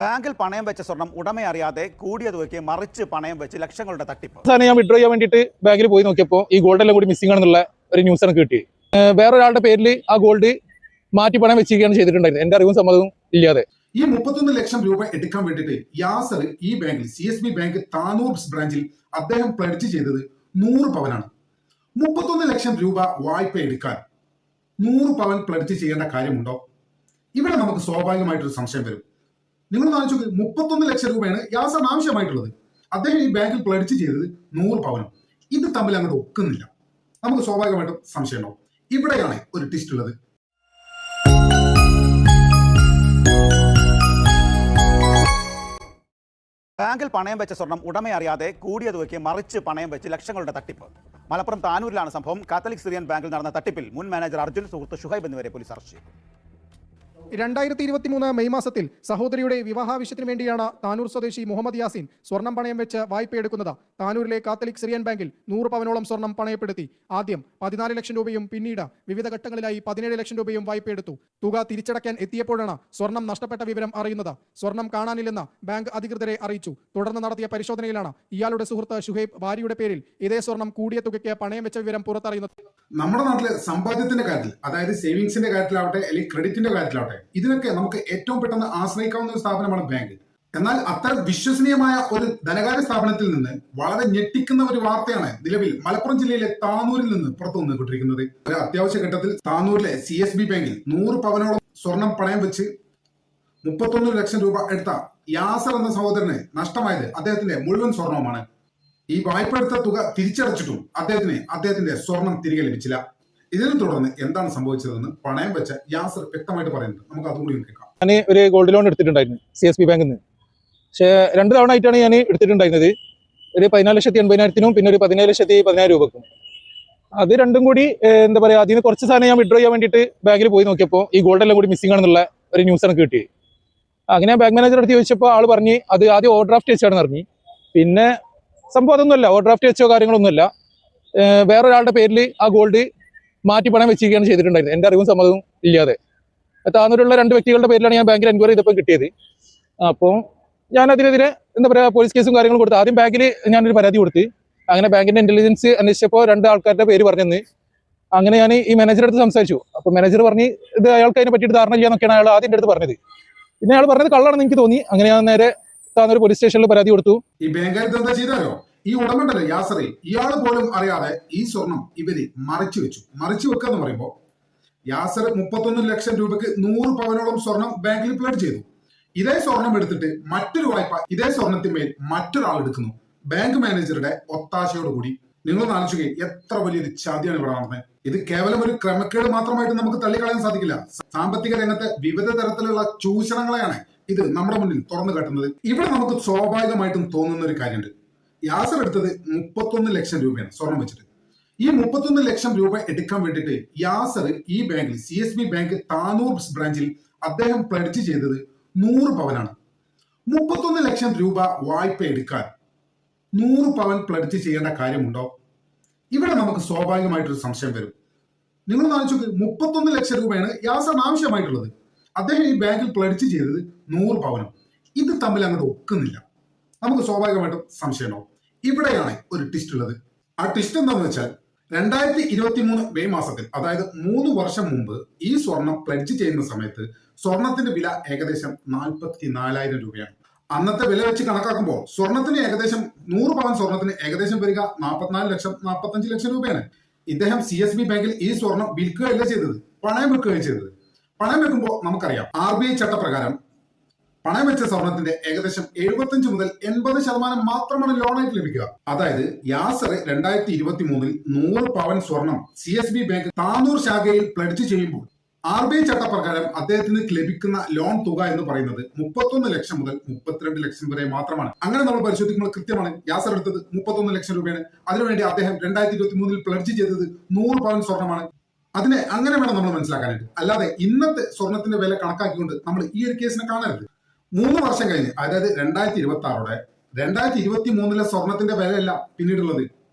ബാങ്കിൽ പണയം വെച്ച സ്വർണം ഉടമയെ അറിയാതെ കൂടിയ തുകയ്ക്ക് മറിച്ച് പണയം വെച്ച് ലക്ഷങ്ങളുടെ തട്ടിപ്പ്. ഞാൻ വിഡ്രോ ചെയ്യാൻ വേണ്ടിയിട്ട് ബാങ്കിൽ പോയി നോക്കിയപ്പോൾ ഈ ഗോൾഡ് എല്ലാം കൂടി മിസ്സിംഗ് ആണെന്നുള്ള ഒരു ന്യൂസ് ആണ് കിട്ടി. വേറൊരാളുടെ പേരിൽ ആ ഗോൾഡ് മാറ്റി പണയം വെച്ചിരിക്കുകയാണ് ചെയ്തിട്ടുണ്ടായിരുന്നത്, എന്റെ അറിവും സമ്മതവും ഇല്ലാതെ. ഈ 31 ലക്ഷം രൂപ എടുക്കാൻ വേണ്ടിയിട്ട് യാസർ ഈ ബാങ്കിൽ CSB ബാങ്ക് താനൂർ ബ്രാഞ്ചിൽ അദ്ദേഹം പ്ലഡ്ജ് ചെയ്തത് 100 പവനാണ്. 31 ലക്ഷം രൂപ വായ്പ എടുക്കാൻ 100 പവൻ പ്ലഡ്ജ് ചെയ്യേണ്ട കാര്യമുണ്ടോ? ഇവിടെ നമുക്ക് സ്വാഭാവികമായിട്ടൊരു സംശയം വരും. നിങ്ങൾ ആലോചിച്ച് നോക്ക്, 31 ലക്ഷം രൂപയാണ് യാസറിന് ആവശ്യമായിട്ടുള്ളത്. അദ്ദേഹം ഈ ബാങ്കിൽ പ്ലഡ്ജ് ചെയ്തത് 100 പവനും. ഇത് തമ്മിൽ അങ്ങോട്ട് ഒക്കുന്നില്ല. നമുക്ക് സ്വാഭാവികമായിട്ടും സംശയം ഉണ്ടാവും. ഇവിടെയാണ് ഒരു ട്വിസ്റ്റ് ഉള്ളത്. ബാങ്കിൽ പണയം വെച്ച സ്വർണം ഉടമയെ അറിയാതെ കൂടിയ തുകയ്ക്ക് മറിച്ച് പണയം വെച്ച് ലക്ഷങ്ങളുടെ തട്ടിപ്പ്. മലപ്പുറം താനൂരിലാണ് സംഭവം. കാത്തലിക് സിറിയൻ ബാങ്കിൽ നടന്ന തട്ടിപ്പിൽ മുൻ മാനേജർ അർജുൻ, സുഹൃത്ത് ഷുഹൈബ് എന്നിവരെ പോലീസ് അറസ്റ്റ് ചെയ്തു. 2023 മെയ് മാസത്തിൽ സഹോദരിയുടെ വിവാഹാവശ്യത്തിന് വേണ്ടിയാണ് താനൂർ സ്വദേശി മുഹമ്മദ് യാസിൻ സ്വർണം പണയം വെച്ച് വായ്പയെടുക്കുന്നത്. താനൂരിലെ കാത്തലിക് സിറിയൻ ബാങ്കിൽ 100 പവനോളം സ്വർണം പണയപ്പെടുത്തി. ആദ്യം 14 ലക്ഷം രൂപയും പിന്നീട് വിവിധ ഘട്ടങ്ങളിലായി 17 ലക്ഷം രൂപയും വായ്പയെടുത്തു. തുക തിരിച്ചടയ്ക്കാൻ എത്തിയപ്പോഴാണ് സ്വർണം നഷ്ടപ്പെട്ട വിവരം അറിയുന്നത്. സ്വർണം കാണാനില്ലെന്ന് ബാങ്ക് അധികൃതരെ അറിയിച്ചു. തുടർന്ന് നടത്തിയ പരിശോധനയിലാണ് ഇയാളുടെ സുഹൃത്ത് ഷുഹൈബ് ഭാര്യയുടെ പേരിൽ ഇതേ സ്വർണം കൂടിയ തുകയ്ക്ക് പണയം വെച്ച വിവരം പുറത്തറിയുന്നത്. നമ്മുടെ നാട്ടിലെ സമ്പാദ്യത്തിന്റെ കാര്യത്തിൽ, അതായത് സേവിങ്സിന്റെ കാര്യത്തിലാവട്ടെ അല്ലെങ്കിൽ ക്രെഡിറ്റിന്റെ കാര്യത്തിലാവട്ടെ, ഇതിനൊക്കെ നമുക്ക് ഏറ്റവും പെട്ടെന്ന് ആശ്രയിക്കാവുന്ന ഒരു സ്ഥാപനമാണ് ബാങ്ക്. എന്നാൽ അത്തരം വിശ്വസനീയമായ ഒരു ധനകാര്യ സ്ഥാപനത്തിൽ നിന്ന് വളരെ ഞെട്ടിക്കുന്ന ഒരു വാർത്തയാണ് നിലവിൽ മലപ്പുറം ജില്ലയിലെ താനൂരിൽ നിന്ന് പുറത്തു വന്നുകൊണ്ടിരിക്കുന്നത്. ഒരു അത്യാവശ്യ ഘട്ടത്തിൽ താനൂരിലെ CSB ബാങ്കിൽ 100 പവനോളം സ്വർണം പണയം വെച്ച് 31 ലക്ഷം രൂപ എടുത്ത യാസർ എന്ന സഹോദരന് നഷ്ടമായത് അദ്ദേഹത്തിന്റെ മുഴുവൻ സ്വർണവുമാണ്. ഈ വായ്പ എടുത്ത തുക തിരിച്ചടച്ചിട്ടും അദ്ദേഹത്തിന്റെ സ്വർണം തിരികെ ലഭിച്ചില്ല. ഇതിനെ തുടർന്ന് എന്താണ് സംഭവിച്ചതെന്ന് പണയം വെച്ച യാസർ വ്യക്തമായിട്ട് പറയുന്നുണ്ട്. നമുക്ക് അതുകൂടി കേൾക്കാം. ഞാൻ ഒരു ഗോൾഡ് ലോൺ എടുത്തിട്ടുണ്ടായിരുന്നു CSB ബാങ്കിൽ നിന്ന്. പക്ഷേ 2 തവണ ആയിട്ടാണ് ഞാൻ എടുത്തിട്ടുണ്ടായിരുന്നത്. ഒരു 14,80,000 പിന്നെ ഒരു 17,10,000 രൂപക്കും. അത് രണ്ടും കൂടി എന്താ പറയുക, അതിന് കുറച്ച് സാധനം ഞാൻ വിഡ്രോ ചെയ്യാൻ വേണ്ടിയിട്ട് ബാങ്കിൽ പോയി നോക്കിയപ്പോൾ ഈ ഗോൾഡ് എല്ലാം കൂടി മിസ്സിംഗ് ആണെന്നുള്ള ഒരു ന്യൂസ് ആണ് കിട്ടി. അങ്ങനെ ബാങ്ക് മാനേജർ അടുത്ത് ചോദിച്ചപ്പോൾ ആൾ പറഞ്ഞ് അത് ആദ്യം ഓവർ ഡ്രാഫ്റ്റ് വെച്ചാണെന്ന് പറഞ്ഞു. പിന്നെ സംഭവം അതൊന്നുമല്ല, ഓവർ ഡ്രാഫ്റ്റ് വെച്ചോ കാര്യങ്ങളൊന്നുമല്ല. വേറൊരാളുടെ പേരിൽ ആ ഗോൾഡ് മാറ്റി പണയം വെച്ചിരിക്കുകയാണ് ചെയ്തിട്ടുണ്ടായിരുന്നത്, എന്റെ അറിവും സമ്മതവും ഇല്ലാതെ. താനൂരുള്ള 2 വ്യക്തികളുടെ പേരിലാണ് ഞാൻ ബാങ്കിൽ എൻക്വയറി ചെയ്തപ്പോൾ കിട്ടിയത്. അപ്പോൾ ഞാൻ അതിനെതിരെ എന്താ പറയുക, പോലീസ് കേസും കാര്യങ്ങളും കൊടുത്ത് ആദ്യം ബാങ്കിൽ ഞാനൊരു പരാതി കൊടുത്ത്, അങ്ങനെ ബാങ്കിന്റെ ഇന്റലിജൻസ് അന്വേഷിച്ചപ്പോൾ 2 ആൾക്കാരുടെ പേര് പറഞ്ഞെന്ന്. അങ്ങനെ ഞാൻ ഈ മാനേജറെ അടുത്ത് സംസാരിച്ചു. അപ്പോൾ മാനേജർ പറഞ്ഞ് ഇത് അയാൾക്ക് അതിനെ പറ്റിയിട്ട് ധാരണ ഇല്ലാന്നൊക്കെയാണ് അയാൾ ആദ്യം അടുത്ത് പറഞ്ഞത്. പിന്നെ അയാൾ പറഞ്ഞത് കള്ളാണെന്ന് എനിക്ക് തോന്നി. അങ്ങനെ ഞാൻ നേരെ താനൂർ പോലീസ് സ്റ്റേഷനിൽ പരാതി കൊടുത്തു. ഈ ബാങ്കുകാർ എന്താ ചെയ്താലോ, ഈ ഉടമണ്ടല്ലോ യാസറി, ഇയാൾ പോലും അറിയാതെ ഈ സ്വർണം ഇവര് മറച്ചു വെച്ചു. മറച്ചു വെക്കുക എന്ന് പറയുമ്പോൾ യാസർ 31 ലക്ഷം രൂപയ്ക്ക് 100 പവനോളം സ്വർണം ബാങ്കിൽ പ്ലഡ് ചെയ്തു. ഇതേ സ്വർണം എടുത്തിട്ട് മറ്റൊരു വായ്പ ഇതേ സ്വർണത്തിന്മേൽ മറ്റൊരാൾ എടുക്കുന്നു, ബാങ്ക് മാനേജറുടെ ഒത്താശയോടുകൂടി. നിങ്ങളൊന്ന് ആലോചിക്കുക, എത്ര വലിയൊരു ചതിയാണ് ഇവിടെ നടന്നത്. ഇത് കേവലം ഒരു ക്രമക്കേട് മാത്രമായിട്ട് നമുക്ക് തള്ളിക്കളയാൻ സാധിക്കില്ല. സാമ്പത്തിക രംഗത്തെ വിവിധ തരത്തിലുള്ള ചൂഷണങ്ങളെയാണ് ഇത് നമ്മുടെ മുന്നിൽ തുറന്നു കാട്ടുന്നത്. ഇവിടെ നമുക്ക് സ്വാഭാവികമായിട്ടും തോന്നുന്ന ഒരു കാര്യമുണ്ട്. യാസർ എടുത്തത് 31 ലക്ഷം രൂപയാണ് സ്വർണം വെച്ചിട്ട്. ഈ 31 ലക്ഷം രൂപ എടുക്കാൻ വേണ്ടിയിട്ട് യാസർ ഈ ബാങ്കിൽ CSB ബാങ്ക് താനൂർ ബ്രാഞ്ചിൽ അദ്ദേഹം പ്ലഡ്ജ് ചെയ്തത് 100 പവനാണ്. 31 ലക്ഷം രൂപ വായ്പ എടുക്കാൻ 100 പവൻ പ്ലഡ്ജ് ചെയ്യേണ്ട കാര്യമുണ്ടോ? ഇവിടെ നമുക്ക് സ്വാഭാവികമായിട്ടൊരു സംശയം വരും. നിങ്ങൾ ആലോചിച്ച് നോക്ക്, 31 ലക്ഷം രൂപയാണ് യാസറിന് ആവശ്യമായിട്ടുള്ളത്. അദ്ദേഹം ഈ ബാങ്കിൽ പ്ലഡ്ജ് ചെയ്തത് 100 പവനും. ഇത് തമ്മിൽ അങ്ങോട്ട് ഒക്കുന്നില്ല. നമുക്ക് സ്വാഭാവികമായിട്ടും സംശയം ഉണ്ടാവും. ഇവിടെയാണ് ഒരു ട്വിസ്റ്റ് ഉള്ളത്. ആ ട്വിസ്റ്റ് എന്താണെന്ന് വെച്ചാൽ 2023 മെയ് മാസത്തിൽ, അതായത് 3 വർഷം മുമ്പ് ഈ സ്വർണം പ്ലഡ്ജ് ചെയ്യുന്ന സമയത്ത് സ്വർണത്തിന്റെ വില ഏകദേശം 44,000 രൂപയാണ്. അന്നത്തെ വില വെച്ച് കണക്കാക്കുമ്പോൾ സ്വർണത്തിന് ഏകദേശം 100 പവൻ സ്വർണത്തിന് ഏകദേശം വരിക 44 ലക്ഷം 45 ലക്ഷം രൂപയാണ്. ഇദ്ദേഹം CSB ബാങ്കിൽ ഈ സ്വർണം വിൽക്കുകയല്ല ചെയ്തത്, പണയം വെക്കുകയാണ് ചെയ്തത്. പണയം വെക്കുമ്പോൾ നമുക്കറിയാം RBI ചട്ടപ്രകാരം പണയം വെച്ച സ്വർണത്തിന്റെ ഏകദേശം 75 മുതൽ 80% മാത്രമാണ് ലോണായിട്ട് ലഭിക്കുക. അതായത് യാസർ 2023 100 പവൻ സ്വർണം CSB ബാങ്ക് താനൂർ ശാഖയിൽ പ്ലഡ്ജ് ചെയ്യുമ്പോൾ RBI ചട്ടപ്രകാരം അദ്ദേഹത്തിന് ലഭിക്കുന്ന ലോൺ തുക എന്ന് പറയുന്നത് 31 ലക്ഷം മുതൽ 32 ലക്ഷം വരെ മാത്രമാണ്. അങ്ങനെ നമ്മൾ പരിശോധിക്കുമ്പോൾ കൃത്യമാണ്, യാസർ എടുത്തത് 31 ലക്ഷം രൂപയാണ്. അതിനുവേണ്ടി അദ്ദേഹം 2023 പ്ലഡ്ജ് ചെയ്തത് 100 പവൻ സ്വർണമാണ്. അതിനെ അങ്ങനെ വേണം നമ്മൾ മനസ്സിലാക്കാനായിട്ട്. അല്ലാതെ ഇന്നത്തെ സ്വർണത്തിന്റെ വില കണക്കാക്കിക്കൊണ്ട് നമ്മൾ ഈ ഒരു കേസിനെ കാണരുത്. 3 വർഷം കഴിഞ്ഞ്, അതായത് 2026 2023 സ്വർണത്തിന്റെ വിലയല്ല പിന്നീടുള്ളത്.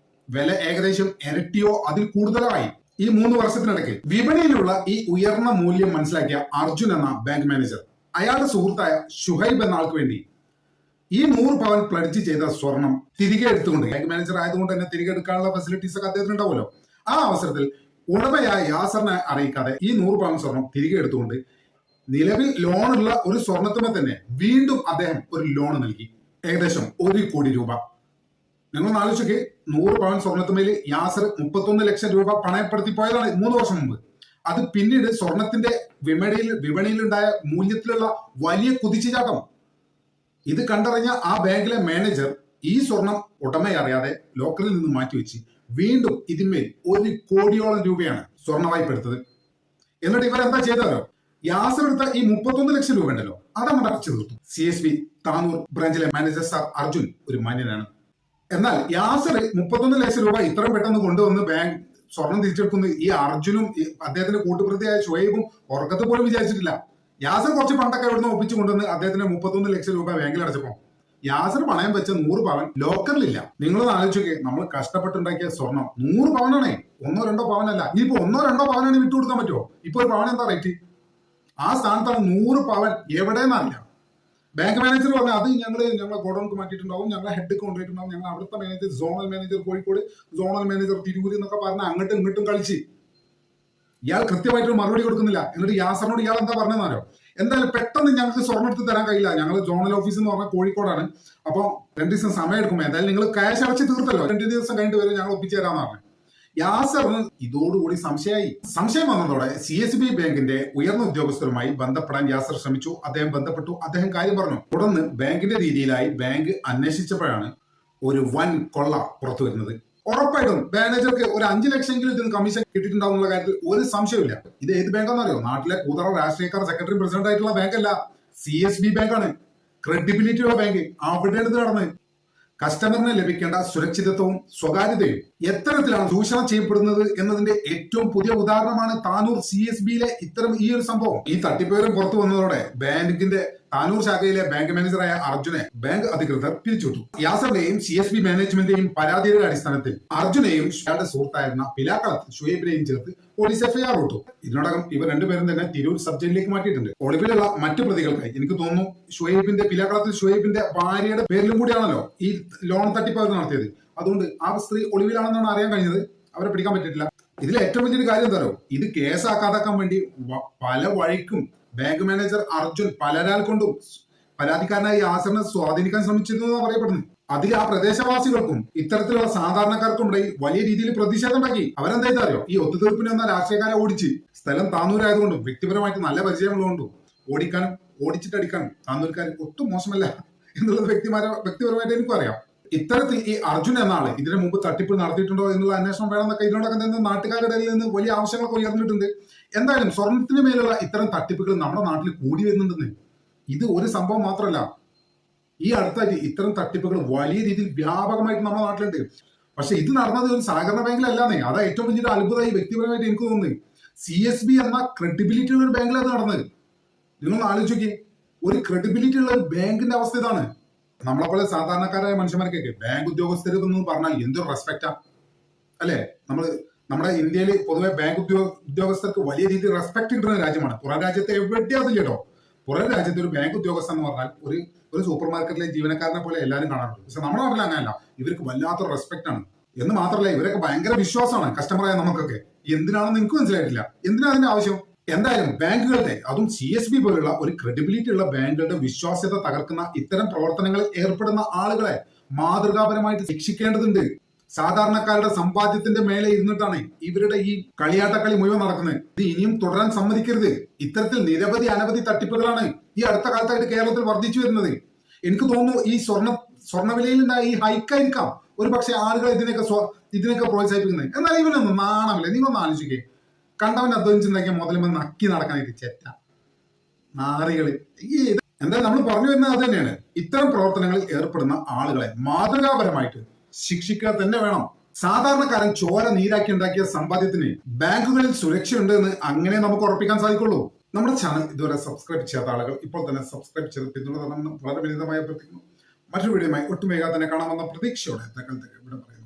വില ഏകദേശം ഇരട്ടിയോ അതിൽ കൂടുതലോ ആയി. ഈ 3 വർഷത്തിനിടയ്ക്ക് വിപണിയിലുള്ള ഈ ഉയർന്ന മൂല്യം മനസ്സിലാക്കിയ അർജുൻ എന്ന ബാങ്ക് മാനേജർ അയാളുടെ സുഹൃത്തായ ഷുഹൈബ് എന്ന ആൾക്ക് വേണ്ടി ഈ 100 പവൻ പ്ലഡ്ജ് ചെയ്ത സ്വർണം തിരികെ എടുത്തുകൊണ്ട് ബാങ്ക് മാനേജർ ആയതുകൊണ്ട് തന്നെ തിരികെ എടുക്കാനുള്ള ഫെസിലിറ്റീസ് ഒക്കെ അദ്ദേഹത്തിന് ഉണ്ടാവുമല്ലോ. ആ അവസരത്തിൽ ഉടമയായ യാസറിനെ അറിയിക്കാതെ ഈ 100 പവൻ സ്വർണം തിരികെ എടുത്തുകൊണ്ട് നിലവിൽ ലോണുള്ള ഒരു സ്വർണത്തുമേ തന്നെ വീണ്ടും അദ്ദേഹം ഒരു ലോൺ നൽകി, ഏകദേശം 1 കോടി രൂപ. നിങ്ങൾ ആലോചിച്ചൊക്കെ 100 പവൻ സ്വർണത്തുമേൽ യാസർ 31 ലക്ഷം രൂപ പണയപ്പെടുത്തി പോയതാണ് 3 വർഷം മുമ്പ്. അത് പിന്നീട് സ്വർണത്തിന്റെ വിപണിയിലുണ്ടായ മൂല്യത്തിലുള്ള വലിയ കുതിച്ചുചാട്ടം ഇത് കണ്ടറിഞ്ഞ ആ ബാങ്കിലെ മാനേജർ ഈ സ്വർണം ഉടമയെ അറിയാതെ ലോക്കറിൽ നിന്ന് മാറ്റിവെച്ച് വീണ്ടും ഇതിന്മേൽ 1 കോടിയോളം രൂപയാണ് സ്വർണ്ണ വായ്പ എടുത്തത്. എന്നിട്ട് ഇവരെന്താ ചെയ്തല്ലോ, യാസർ എടുത്ത ഈ 31 ലക്ഷം രൂപ ഉണ്ടല്ലോ അതങ്ങോട്ട് അടച്ചു തീർത്തു. CSB താനൂർ ബ്രാഞ്ചിലെ മാനേജർ സാർ അർജുൻ ഒരു മാന്യനാണ്. എന്നാൽ യാസർ 31 ലക്ഷം രൂപ ഇത്രയും പെട്ടെന്ന് കൊണ്ടുവന്ന് ബാങ്ക് സ്വർണം തിരിച്ചെടുക്കുന്ന ഈ അർജുനും അദ്ദേഹത്തിന്റെ കൂട്ടുപ്രതിയായ ഷുഹൈബും ഉറക്കത്ത് പോലും വിചാരിച്ചിട്ടില്ല. യാസർ കുറച്ച് പണ്ടൊക്കെ ഇവിടുന്ന് ഒപ്പിച്ചു കൊണ്ടുവന്ന് അദ്ദേഹത്തിന് 31 ലക്ഷം രൂപ ബാങ്കിൽ അടച്ചപ്പോ യാസർ പണയം വെച്ച 100 പവൻ ലോക്കറിലില്ല. നിങ്ങളൊന്ന് ആലോചിച്ചോക്കെ, നമ്മൾ കഷ്ടപ്പെട്ടുണ്ടാക്കിയ സ്വർണം 100 പവനാണേ, 1-2 പവനല്ല. ഇനിയിപ്പോ 1-2 പവനാണ് വിട്ടുകൊടുക്കാൻ പറ്റുമോ? ഇപ്പൊ ഒരു പവൻ എന്താ റേറ്റ്? ആ സ്ഥാനത്താണ് 100 പവൻ എവിടെയെന്നറിയില്ല. ബാങ്ക് മാനേജർ പറഞ്ഞാൽ അത് ഞങ്ങളെ ഗോഡൌണിക്ക് മാറ്റിയിട്ടുണ്ടാവും, ഞങ്ങളെ ഹെഡ് കൊണ്ടുപോയിട്ടുണ്ടാവും, ഞങ്ങൾ അവിടുത്തെ manager zonal manager Kozhikode, zonal manager Tirur എന്നൊക്കെ പറഞ്ഞ് അങ്ങോട്ടും ഇങ്ങോട്ടും കളിച്ച് ഇയാൾ കൃത്യമായിട്ട് മറുപടി കൊടുക്കുന്നില്ല. എന്നിട്ട് യാസറിനോട് ഇയാൾ എന്താ പറഞ്ഞെന്നാരോ, എന്തായാലും പെട്ടെന്ന് ഞങ്ങൾക്ക് സ്വർണ്ണം എടുത്ത് തരാൻ കഴിയില്ല, ഞങ്ങൾ സോണൽ ഓഫീസ് എന്ന് പറഞ്ഞാൽ കോഴിക്കോടാണ്, അപ്പോൾ 2 ദിവസം സമയം എടുക്കും, എന്തായാലും നിങ്ങൾ ക്യാഷ് അടച്ച് തീർത്തല്ലോ, 2 ദിവസം കഴിഞ്ഞിട്ട് വരെ ഞങ്ങൾ ഒപ്പിച്ചു തരാമെന്ന് പറഞ്ഞു. യാസറിന് ഇതോടുകൂടി സംശയം വന്നതോടെ CSB ബാങ്കിന്റെ ഉയർന്ന ഉദ്യോഗസ്ഥരുമായി ബന്ധപ്പെടാൻ യാസർ ശ്രമിച്ചു. അദ്ദേഹം ബന്ധപ്പെട്ടു, അദ്ദേഹം കാര്യം പറഞ്ഞു. തുടർന്ന് ബാങ്കിന്റെ രീതിയിലായി ബാങ്ക് അന്വേഷിച്ചപ്പോഴാണ് ഒരു വൻ കൊള്ള പുറത്തു വരുന്നത്. ഉറപ്പായിട്ടും മാനേജർക്ക് ഒരു 5 ലക്ഷമെങ്കിലും ഇതിന് കമ്മീഷൻ കിട്ടിയിട്ടുണ്ടാവും എന്നുള്ള കാര്യത്തിൽ ഒരു സംശയമില്ല. ഇത് ഏത് ബാങ്കാണെന്ന് അറിയോ? നാട്ടിലെ കൂതറ രാഷ്ട്രീയക്കാർ സെക്രട്ടറി പ്രസിഡന്റ് ആയിട്ടുള്ള ബാങ്കല്ല, CSB ബാങ്കാണ്. ക്രെഡിബിലിറ്റി ഉള്ള ബാങ്ക്. അവിടെയാണ് ഇത് നടന്നത്. കസ്റ്റമറിന് ലഭിക്കേണ്ട സുരക്ഷിതത്വവും സ്വകാര്യതയും എത്തരത്തിലാണ് ചൂഷണം ചെയ്യപ്പെടുന്നത് എന്നതിന്റെ ഏറ്റവും പുതിയ ഉദാഹരണമാണ് താനൂർ CSBയിലെ ഈ ഒരു സംഭവം. ഈ തട്ടിപ്പുകാരൻ പുറത്തു വന്നതോടെ ബാങ്കിന്റെ താനൂർ ശാഖയിലെ ബാങ്ക് മാനേജറായ അർജുനെ ബാങ്ക് അധികൃതർ പിരിച്ചുവിട്ടു. യാസറിന്റെയും CSB മാനേജ്മെന്റിന്റെയും പരാതിയുടെ അടിസ്ഥാനത്തിൽ അർജുനെയും അയാളുടെ സുഹൃത്തായിരുന്ന പിലാക്കളത്ത് ഷുഹൈബിനെയും ചേർത്ത് പോലീസ് FIR ഇട്ടു. ഇതിനോടകം ഇവർ രണ്ടുപേരും തന്നെ തിരൂർ സബ് ജയിലിലേക്ക് മാറ്റിയിട്ടുണ്ട്. ഒളിവിലുള്ള മറ്റു പ്രതികൾക്കായി എനിക്ക് തോന്നുന്നു പിലാക്കളത്തിൽ ഷുഹൈബിന്റെ ഭാര്യയുടെ പേരിലും കൂടിയാണല്ലോ ഈ ലോൺ തട്ടിപ്പ് അവർ നടത്തിയത്. അതുകൊണ്ട് ആ സ്ത്രീ ഒളിവിലാണെന്നാണ് അറിയാൻ കഴിഞ്ഞത്. അവരെ പിടിക്കാൻ പറ്റിയിട്ടില്ല. ഇതിൽ ഏറ്റവും വലിയൊരു കാര്യം എന്താണോ, ഇത് കേസാക്കാതാക്കാൻ വേണ്ടി പല വഴിക്കും ബാങ്ക് മാനേജർ അർജുൻ പലരാൽ കൊണ്ടും പരാതിക്കാരനായ യാസറിനെ സ്വാധീനിക്കാൻ ശ്രമിച്ചിരുന്നു എന്നാണ് പറയപ്പെടുന്നത്. അതിൽ ആ പ്രദേശവാസികൾക്കും ഇത്തരത്തിലുള്ള സാധാരണക്കാർക്കും ഇടയിൽ വലിയ രീതിയിൽ പ്രതിഷേധം ഉണ്ടാക്കി. അവരെന്താ അറിയോ, ഈ ഒത്തുതീർപ്പിന് വന്ന രാഷ്ട്രീയക്കാരെ ഓടിച്ച്, സ്ഥലം താനൂരായതുകൊണ്ടും വ്യക്തിപരമായിട്ട് നല്ല പരിചയമുള്ളതുകൊണ്ടും ഓടിക്കാനും ഓടിച്ചിട്ടടിക്കാനും താനൂർക്കാർ ഒട്ടും മോശമല്ല എന്നുള്ളത് വ്യക്തിപരമായിട്ട് എനിക്കും അറിയാം. ഇത്തരത്തിൽ ഈ അർജുൻ എന്ന ആള് ഇതിനു മുമ്പ് തട്ടിപ്പ് നടത്തിയിട്ടുണ്ടോ എന്നുള്ള അന്വേഷണം വേണമെന്നൊക്കെ ഇതിനോടൊക്കെ തന്നെ നാട്ടുകാരുടെ ഇടയിൽ നിന്ന് വലിയ ആവശ്യങ്ങളൊക്കെ ഉയർന്നിട്ടുണ്ട്. എന്തായാലും സ്വർണത്തിന് മേലുള്ള ഇത്തരം തട്ടിപ്പുകൾ നമ്മുടെ നാട്ടിൽ കൂടി വരുന്നുണ്ടെന്ന്. ഇത് ഒരു സംഭവം മാത്രമല്ല, ഈ അടുത്തായിട്ട് ഇത്തരം തട്ടിപ്പുകൾ വലിയ രീതിയിൽ വ്യാപകമായിട്ട് നമ്മുടെ നാട്ടിലുണ്ട്. പക്ഷെ ഇത് നടന്നത് ഒരു സഹകരണ ബാങ്കിലല്ലാന്നേ. അതാ ഏറ്റവും വലിയൊരു അത്ഭുതമായി വ്യക്തിപരമായിട്ട് എനിക്ക് തോന്നുന്നത്. CSB എന്ന ക്രെഡിബിലിറ്റി ഉള്ള ഒരു ബാങ്കിലാണ് നടന്നത്. നിങ്ങൾ ആലോചിക്കേ, ഒരു ക്രെഡിബിലിറ്റി ഉള്ള ഒരു ബാങ്കിന്റെ അവസ്ഥ ഇതാണ്. നമ്മളെപ്പോലെ സാധാരണക്കാരായ മനുഷ്യന്മാർക്കൊക്കെ ബാങ്ക് ഉദ്യോഗസ്ഥരെന്ന് പറഞ്ഞാൽ എന്തൊരു റെസ്പെക്റ്റാ അല്ലെ? നമ്മുടെ ഇന്ത്യയിൽ പൊതുവെ ബാങ്ക് ഉദ്യോഗസ്ഥർക്ക് വലിയ രീതിയിൽ റെസ്പെക്ട് കിട്ടുന്ന രാജ്യമാണ്. പുറം രാജ്യത്തെ എവിടെയാ അതില്ല കേട്ടോ. പുറം രാജ്യത്തെ ഒരു ബാങ്ക് ഉദ്യോഗസ്ഥൻ എന്ന് പറഞ്ഞാൽ ഒരു സൂപ്പർ മാർക്കറ്റിലെ ജീവനക്കാരനെ പോലെ എല്ലാവരും കാണാറുണ്ട്. പക്ഷെ നമ്മുടെ നാട്ടിൽ അങ്ങനെയല്ല. ഇവർക്ക് വല്ലാത്ത റെസ്പെക്ട് ആണ്. എന്ന് മാത്രമല്ല, ഇവരൊക്കെ ഭയങ്കര വിശ്വാസമാണ് കസ്റ്റമറായ നമുക്കൊക്കെ. എന്തിനാണെന്ന് എനിക്ക് മനസ്സിലായിട്ടില്ല. എന്തിനാ അതിന്റെ ആവശ്യം? എന്തായാലും ബാങ്കുകളുടെ, അതും CSB പോലുള്ള ഒരു ക്രെഡിബിലിറ്റി ഉള്ള ബാങ്കുകളുടെ വിശ്വാസ്യത തകർക്കുന്ന ഇത്തരം പ്രവർത്തനങ്ങളിൽ ഏർപ്പെടുന്ന ആളുകളെ മാതൃകാപരമായിട്ട് ശിക്ഷിക്കേണ്ടതുണ്ട്. സാധാരണക്കാരുടെ സമ്പാദ്യത്തിന്റെ മേലെ ഇരുന്നിട്ടാണ് ഇവരുടെ ഈ കളിയാട്ടക്കളി മുഴുവൻ നടക്കുന്നത്. ഇത് ഇനിയും തുടരാൻ സമ്മതിക്കരുത്. ഇത്തരത്തിൽ അനവധി തട്ടിപ്പുകളാണ് ഈ അടുത്ത കാലത്തായിട്ട് കേരളത്തിൽ വർദ്ധിച്ചു വരുന്നത്. എനിക്ക് തോന്നുന്നു ഈ സ്വർണ്ണവിലയിലുണ്ടായ ഈ ഹൈക്കായിരിക്കാം ഒരു പക്ഷെ ആളുകൾ ഇതിനൊക്കെ പ്രോത്സാഹിപ്പിക്കുന്നത്. എന്നാൽ ഇവനൊന്നും നാണമില്ല. നിങ്ങളൊന്ന് ആലോചിക്കേ, കണ്ടവൻ അധ്വാനിച്ചുണ്ടാക്കിയ മുതലുമ്പോൾ നക്കി നടക്കാനായിട്ട് ചെറ്റ നാറികള്. എന്തായാലും നമ്മൾ പറഞ്ഞു വരുന്നത് അത് തന്നെയാണ്. ഇത്തരം പ്രവർത്തനങ്ങളിൽ ഏർപ്പെടുന്ന ആളുകളെ മാതൃകാപരമായിട്ട് ശിക്ഷിക്കുക തന്നെ വേണം. സാധാരണക്കാരൻ ചോര നീരാക്കി ഉണ്ടാക്കിയ സമ്പാദ്യത്തിന് ബാങ്കുകളിൽ സുരക്ഷയുണ്ട് എന്ന് അങ്ങനെ നമുക്ക് ഉറപ്പിക്കാൻ സാധിക്കുള്ളൂ. നമ്മുടെ ചാനൽ ഇതുവരെ സബ്സ്ക്രൈബ് ചെയ്യാത്ത ആളുകൾ ഇപ്പോൾ തന്നെ സബ്സ്ക്രൈബ് ചെയ്ത് പിന്തുണ തരണമെന്ന് വളരെ വിനീതമായി അഭ്യർത്ഥിക്കുന്നു. മറ്റൊരു വീഡിയോയുമായി ഒട്ടും വേഗം തന്നെ കാണാമെന്ന പ്രതീക്ഷയോടെ ഇവിടെ പറയാം.